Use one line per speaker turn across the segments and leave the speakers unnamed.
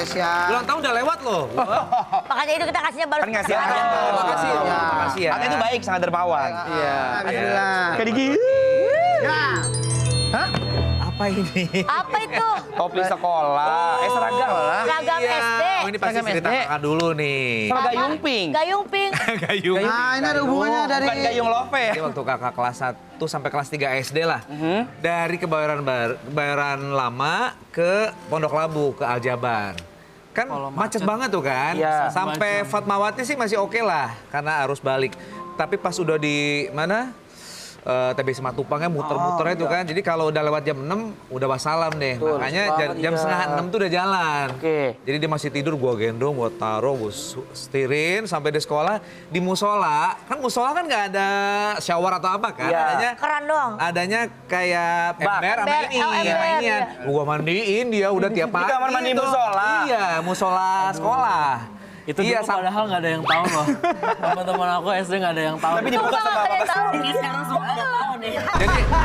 Tasya.
Ulang tahun udah lewat loh.
Makanya itu kita kasihnya baru
Kan ngasih
sekarang.
aja.
Makasih ya. Makasih ya.
Kakak itu baik, sangat dermawan.
Iya.
Alhamdulillah.
Kayak Diki.
Ya.
Apa ini?
Apa itu?
Topi sekolah. Seragam lah.
Seragam
Iya.
SD.
Oh, ini pasti
Seragam
cerita
SD.
kakak dulu nih.
Sama gayung pink.
Gayung pink.
Gayung.
Nah, ini ada hubungannya dari...
Bukan gayung lope.
Jadi waktu kakak kelas 1 sampai kelas 3 SD lah. Dari Kebayoran Lama ke Pondok Labu, ke Aljabar. Kan macet banget tuh kan.
Iya.
Sampai Fatmawati sih masih oke lah karena arus balik. Tapi pas udah di mana? TB Simatupangnya muter-muter itu kan. Jadi kalau udah lewat jam 6 udah wassalam deh.
Betul,
Makanya
banget,
jam
iya.
setengah 6 tuh udah jalan.
Oke.
Jadi dia masih tidur, gua gendong, gua taruh, gua setirin sampai di sekolah. Di musola, kan musola kan nggak ada shower atau apa kan.
Iya.
Adanya
Keran doang.
adanya kayak
Bak.
ember sama
Ember,
ini,
oh, ember,
sama inian.
iya.
Gua mandiin dia udah tiap pagi.
kamar mandi
tuh.
musola?
Iya, musola sekolah.
Itu
iya,
dulu padahal nggak ada yang tahu loh. Teman-teman aku SD nggak ada yang tahu.
Tapi dibuka
Sumpah,
sama
nggak ada yang
apa?
tahu.
sekarang semua pada tahu nih.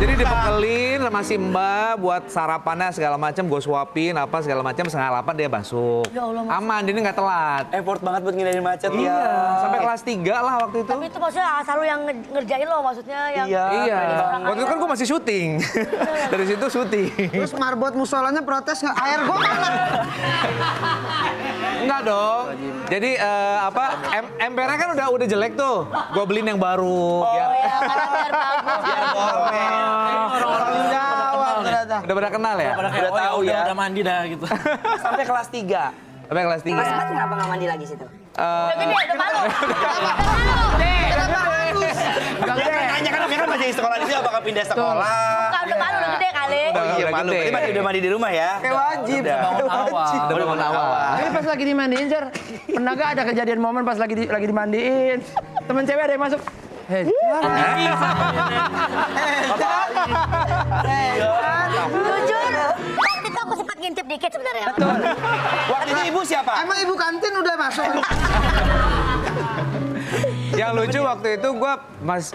jadi dibekelin sama si Mbak buat sarapannya segala macam, gue suapin apa segala macam, setengah 8 dia masuk.
Ya Allah, Mas.
Aman, ini nggak telat.
Effort banget buat ngindarin macet
Iya,
ya.
sampai kelas 3 lah waktu itu.
Tapi itu maksudnya asal lu yang ngerjain lo maksudnya yang...
Iya.
Iya,
orang
waktu itu kan gue masih syuting. Dari situ syuting.
Terus marbot musolanya protes nggak? Air gua mana?
Enggak dong. Jadi embernya kan udah jelek tuh. Gue beliin yang baru.
Oh ya, karena biar bagus.
Biar
Orang Jawa ternyata.
Udah pada kenal ya?
Pada kayak,
Udah tahu ya.
Udah mandi dah gitu.
Sampai kelas 3.
Sampai kelas 3.
Mas Pat kenapa nggak mandi lagi situ?
Udah gede, udah malu.
Dia kan nanya kan, kan masih di sekolah di sini apakah pindah sekolah?
Bukan, udah malu, udah gede kali.
Oh iya
Udah
malu.
gede.
Berarti masih udah mandi di rumah ya?
Kayak wajib.
Udah.
Bangun awal.
Udah bangun awal.
Tapi pas lagi dimandiin, Jar, pernah gak ada kejadian momen pas lagi dimandiin, temen cewek ada yang masuk, hei,
Jujur, waktu itu aku sempat ngintip dikit sebenarnya.
Waktu itu ibu siapa?
Emang ibu kantin udah masuk?
Yang lucu waktu itu gue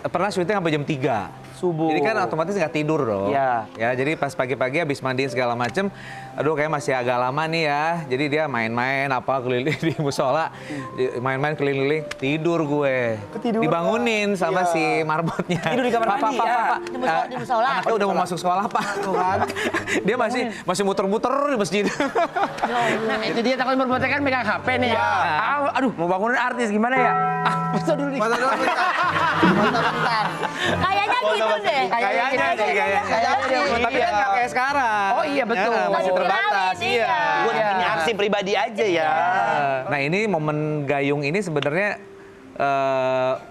pernah syuting sampai jam 3.
Subuh.
Jadi kan otomatis nggak tidur dong.
Iya.
Ya, jadi pas pagi-pagi habis mandiin segala macem, aduh kayak masih agak lama nih ya. Jadi dia main-main apa keliling di musola, main-main keliling-keliling, tidur gue.
Ketiduran.
Dibangunin sama si marbotnya.
Tidur di kamar mandi, ya?
Di musola.
Anaknya udah mau masuk sekolah, Pak. Dia masih muter-muter di masjid.
nah itu dia takut berbuatnya kan megang HP nih. Aduh, mau bangunin artis gimana ya? Foto dulu nih.
Foto dulu bentar. Foto bentar.
Kayaknya gitu deh.
Kayaknya sih, kayaknya. Tapi kan nggak kayak sekarang.
Oh iya, betul.
Ya, masih
Oh,
terbatas,
iya.
iya.
Buat ini aksi pribadi aja ya.
Nah ini momen gayung ini sebenarnya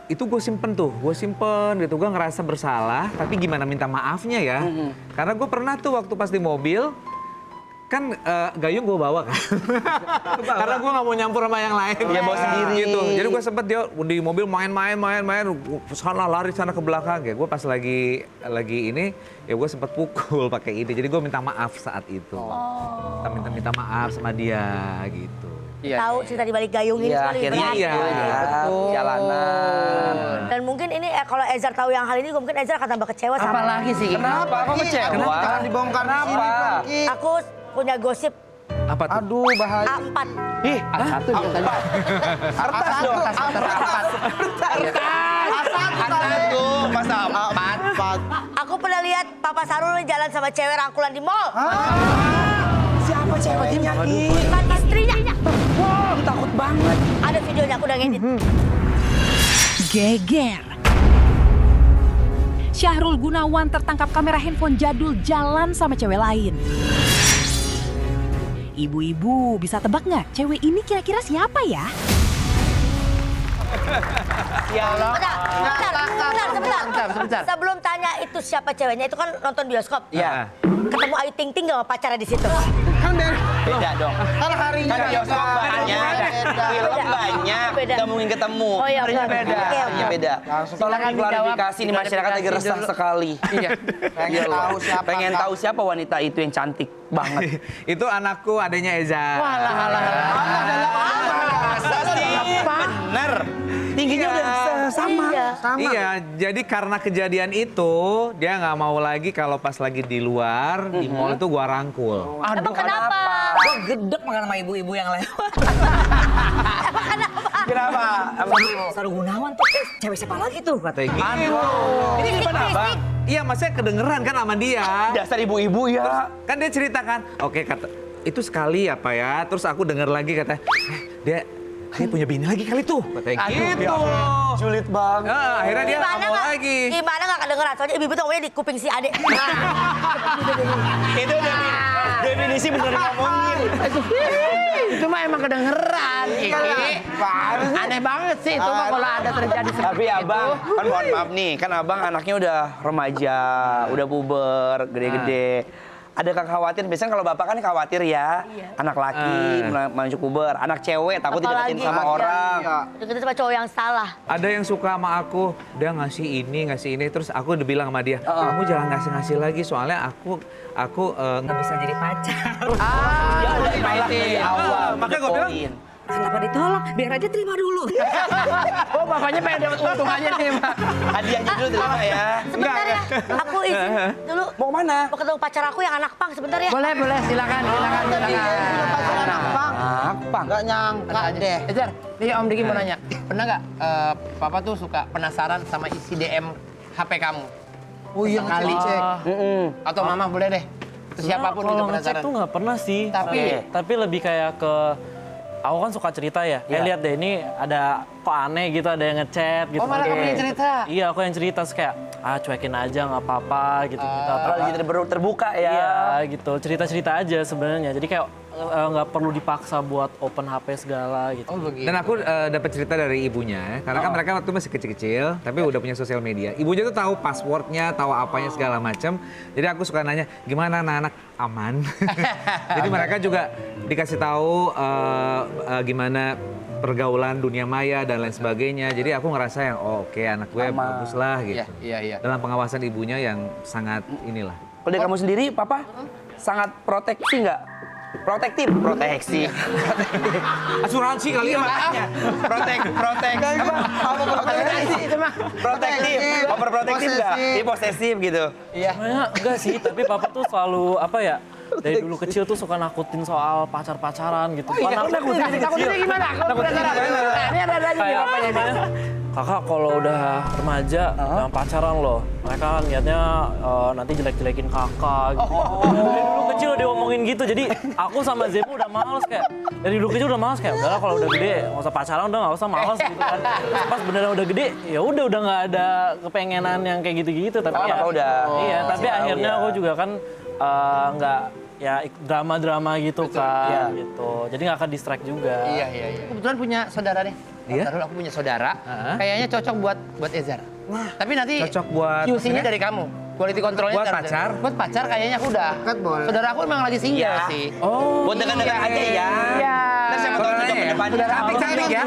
itu gue simpen gitu, gue ngerasa bersalah, tapi gimana minta maafnya ya? Karena gue pernah tuh waktu pas di mobil, kan gayung gue bawa kan, karena gue nggak mau nyampur sama yang lain.
Iya, bawa sendiri.
Gitu. Jadi gue sempet dia di mobil main, sana lari sana ke belakang ya. Gue pas lagi ini, ya gue sempet pukul pakai ini. Jadi gue minta maaf saat itu. Minta maaf sama dia gitu.
Tahu cerita di balik gayung ini
Iya,
sekali
akhirnya
berarti.
iya. Jalanan.
Dan mungkin ini kalau Ezar tahu yang hal ini, mungkin Ezar akan tambah kecewa sama.
Apalagi sih?
Kenapa? Apa kecewa?
Jangan dibongkar di sini, Ki.
Aku punya gosip
Apa tuh?
Aduh, bahaya.
A4.
Ih,
Satu dia tadi.
kertas dong. Kertas tuh, pas empat.
Aku pernah lihat Papa Sarul jalan sama cewek rangkulan di mall.
Siapa ceweknya, Ki?
Bukan istrinya.
Wow, takut banget.
Ada videonya, aku udah ngedit.
Geger. Syahrul Gunawan tertangkap kamera handphone jadul jalan sama cewek lain. Ibu-ibu bisa tebak nggak cewek ini kira-kira siapa ya?
Sebentar. Sebelum tanya itu siapa ceweknya, itu kan nonton bioskop.
Iya.
Ketemu Ayu Ting Ting gak sama pacarnya di situ?
Kan
Beda dong.
kan harinya
Kan bioskop banyak,
Beda.
film banyak,
Beda.
nggak mungkin ketemu.
Oh iya,
Harinya
oke.
beda.
Oke, oke.
Harinya beda.
Langsung
Tolong
silakan
diklarifikasi
dijawab.
nih, masyarakat lagi resah
Dulu.
sekali.
Iya.
Pengen tahu siapa.
Pengen
kan.
tahu siapa wanita itu yang cantik banget.
Itu anakku, adanya Eza.
Masa sih? Bener. Tingginya udah sama.
Iya.
Sama.
Iya, jadi karena kejadian itu dia nggak mau lagi kalau pas lagi di luar di mall itu gua rangkul.
Emang kenapa?
Gue gedek makan sama ibu-ibu yang lewat.
Kenapa?
Saru Gunawan tuh, cewek siapa lagi tuh?
Katanya gitu.
Ini gimana bang?
Iya, maksudnya kedengeran kan sama dia.
Dasar ibu-ibu ya.
Kan dia ceritakan, oke kata, itu sekali apa ya, terus aku denger lagi kata, dia punya bini lagi kali tuh, katanya gitu.
Sulit banget.
Akhirnya dia nggak mau lagi.
Gimana nggak kedengeran? Soalnya ibu itu ngomongnya di kuping si adek.
Itu definisi bener ngomongin.
Itu mah emang kedengeran. Aneh banget sih itu mah kalau ada terjadi seperti
Tapi
itu.
abang, kan mohon maaf nih, kan abang anaknya udah remaja, udah puber, gede-gede. Adakah khawatir? Biasanya kalau bapak kan khawatir ya, anak laki menuju puber, anak cewek takut dideketin sama orang.
Deketin sama cowok yang salah.
Ada yang suka sama aku, dia ngasih ini, terus aku udah bilang sama dia, kamu jangan ngasih lagi, soalnya aku nggak bisa jadi pacar.
Dia udah nolak dari awal.
Makanya gue bilang,
Kenapa ditolak? Biar aja terima dulu.
Oh, bapaknya pengen dapat untungannya nih, Mak.
Hadiahnya dulu terima ya.
Sebentar ya, aku izin dulu.
Mau kemana?
Mau ketemu pacar aku yang anak pang sebentar ya.
Boleh, silakan.
Anak pang. Nggak nyangka deh.
Ejar, nih Om Diki mau nanya. Pernah nggak Papa tuh suka penasaran sama isi DM HP kamu?
Oh iya,
Sekali.
cek.
Atau Mama boleh deh. Terus siapapun
Kalau
gitu
ngecek
penasaran.
tuh nggak pernah sih.
Tapi
lebih kayak ke aku kan suka cerita ya. Lihat deh ini ada kok aneh gitu, ada yang ngechat gitu.
Oh, malah kamu yang cerita?
Iya, aku yang cerita terus kayak cuekin aja nggak apa-apa gitu.
Lagi terbuka ya.
Iya gitu, cerita-cerita aja sebenarnya. Jadi kayak nggak perlu dipaksa buat open HP segala gitu.
Oh, begitu.
dan aku dapat cerita dari ibunya, karena kan mereka waktu masih kecil-kecil, tapi udah punya sosial media. Ibunya tuh tahu passwordnya, tahu apanya segala macam. Jadi aku suka nanya, gimana anak-anak aman? Jadi mereka juga dikasih tahu gimana pergaulan dunia maya dan lain sebagainya. Jadi aku ngerasa yang oke, anak gue bagus lah gitu.
Iya.
Dalam pengawasan ibunya yang sangat inilah.
Kalau dari kamu sendiri, Papa sangat proteksi nggak? Proteksi.
Asuransi kali ya makanya.
Protektif, overprotektif nggak? Iya, posesif gitu.
Sebenarnya enggak sih, tapi papa tuh selalu apa ya? Dari dulu kecil tuh suka nakutin soal pacar-pacaran gitu.
Takutnya gimana? Kamu penasaran? Nah, ini ada lagi nih
Kayak
bapaknya nih.
kakak kalau udah remaja jangan pacaran loh. Mereka niatnya nanti jelek-jelekin kakak gitu. Dari dulu kecil udah diomongin gitu. Jadi aku sama Zemo udah males kayak dari dulu kecil udah males kayak udahlah kalau udah gede nggak usah pacaran, udah nggak usah males gitu kan. Terus pas beneran udah gede ya udah nggak ada kepengenan yang kayak gitu-gitu. Tapi ya
udah.
Iya, tapi akhirnya aku juga kan nggak ya drama-drama gitu kan gitu. Jadi nggak akan distract juga.
Iya. Kebetulan punya saudara nih.
Iya?
Taruh, aku punya saudara. Kayaknya cocok buat Ezar. Tapi nanti
Cocok buat
QC-nya dari kamu. Quality control-nya
Buat
dari-
pacar?
Buat pacar kayaknya aku udah.
Dekat boleh.
Saudara aku emang lagi single
Iya.
sih.
Oh.
Buat dekat-dekat aja ya.
Iya.
Ntar siapa tahu juga ke depannya.
Cantik ya?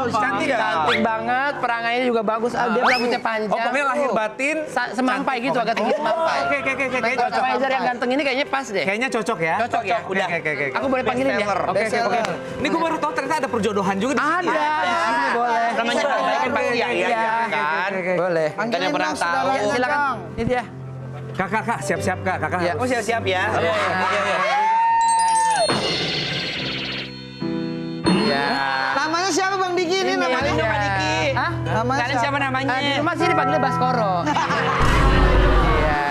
Cantik ya?
Cantik banget, perangainya juga bagus. Dia rambutnya panjang.
Oh, pokoknya lahir batin.
Semampai gitu, agak tinggi semampai.
Oke. Kayaknya
Kalau
cocok.
sama Ezar yang ganteng ini kayaknya pas deh.
Kayaknya cocok ya?
Cocok ya?
Udah. Oke.
Aku boleh panggilin ya?
Oke. Ini gue baru tahu ternyata ada perjodohan juga di sini.
Ada, di sini boleh.
Namanya kan pasti ya,
Iya.
kan?
Boleh.
Kan yang pernah tahu.
Silakan. Ini dia.
Kakak, siap-siap kak. Kakak
Iya.
Kamu siap-siap ya.
Iya.
Namanya siapa Bang Diki ini namanya?
Siapa Diki? Hah?
Namanya
Kalian siapa namanya?
Di rumah sih dipanggilnya Baskoro. Iya.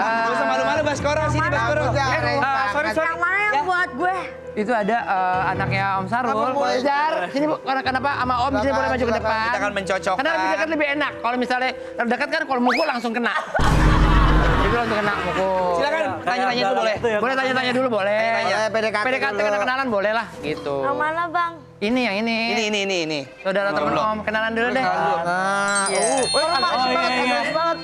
Gak usah malu-malu Baskoro, sini Baskoro.
sorry.
Yang mana yang buat gue?
Itu ada anaknya Om Sarul. Ezar, sini Bu. Kenapa sama Om sini boleh maju ke depan?
Kita akan mencocokkan.
Karena lebih dekat lebih enak. Kalau misalnya terdekat kan kalau mukul langsung kena. Itu langsung kena mukul.
Silakan tanya-tanya dulu boleh.
Boleh tanya-tanya dulu boleh.
PDKT
PDKT
dulu.
kenalan boleh lah gitu.
Yang mana bang?
Ini yang ini.
Ini.
Saudara temen Om, kenalan dulu deh.
Nah,
Bagus banget.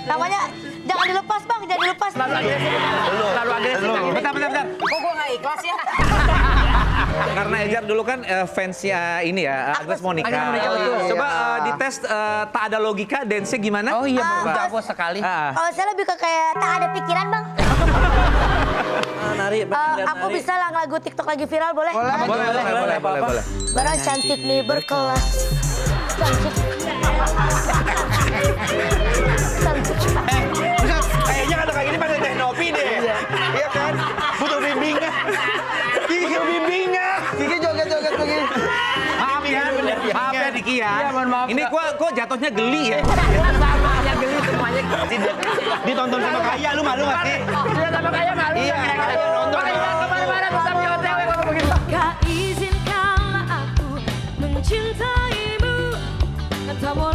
Namanya jangan dilepas bang, jangan dilepas.
Lalu agresif.
Bentar.
Kok gue nggak ikhlas ya?
Karena Ezar dulu kan fansnya ini ya, Agnes Monica.
Agnes Monica, betul.
Coba dites tak ada logika, dance-nya gimana?
Oh iya, bagus sekali.
Kalau saya lebih ke kayak tak ada pikiran bang.
Nari,
Aku bisa lah lagu TikTok lagi viral boleh?
Boleh.
Barang cantik nih berkelas. Cantik. Cantik.
Kayaknya kata kayak gini panggil Teh Novi deh. Iya kan? Butuh bimbingan.
Diki ya.
Iya, mohon maaf,
Ini
Kak.
kok jatuhnya geli ya.
Samanya geli semuanya.
Ditonton sama Kaya, lu malu gak sih?
Sudah sama kayak malu.
Iya, kayak nonton.
Makanya jangan kemana-mana, tetap di OTW kalau begitu.
Kak izinkanlah aku mencintaimu. Katamu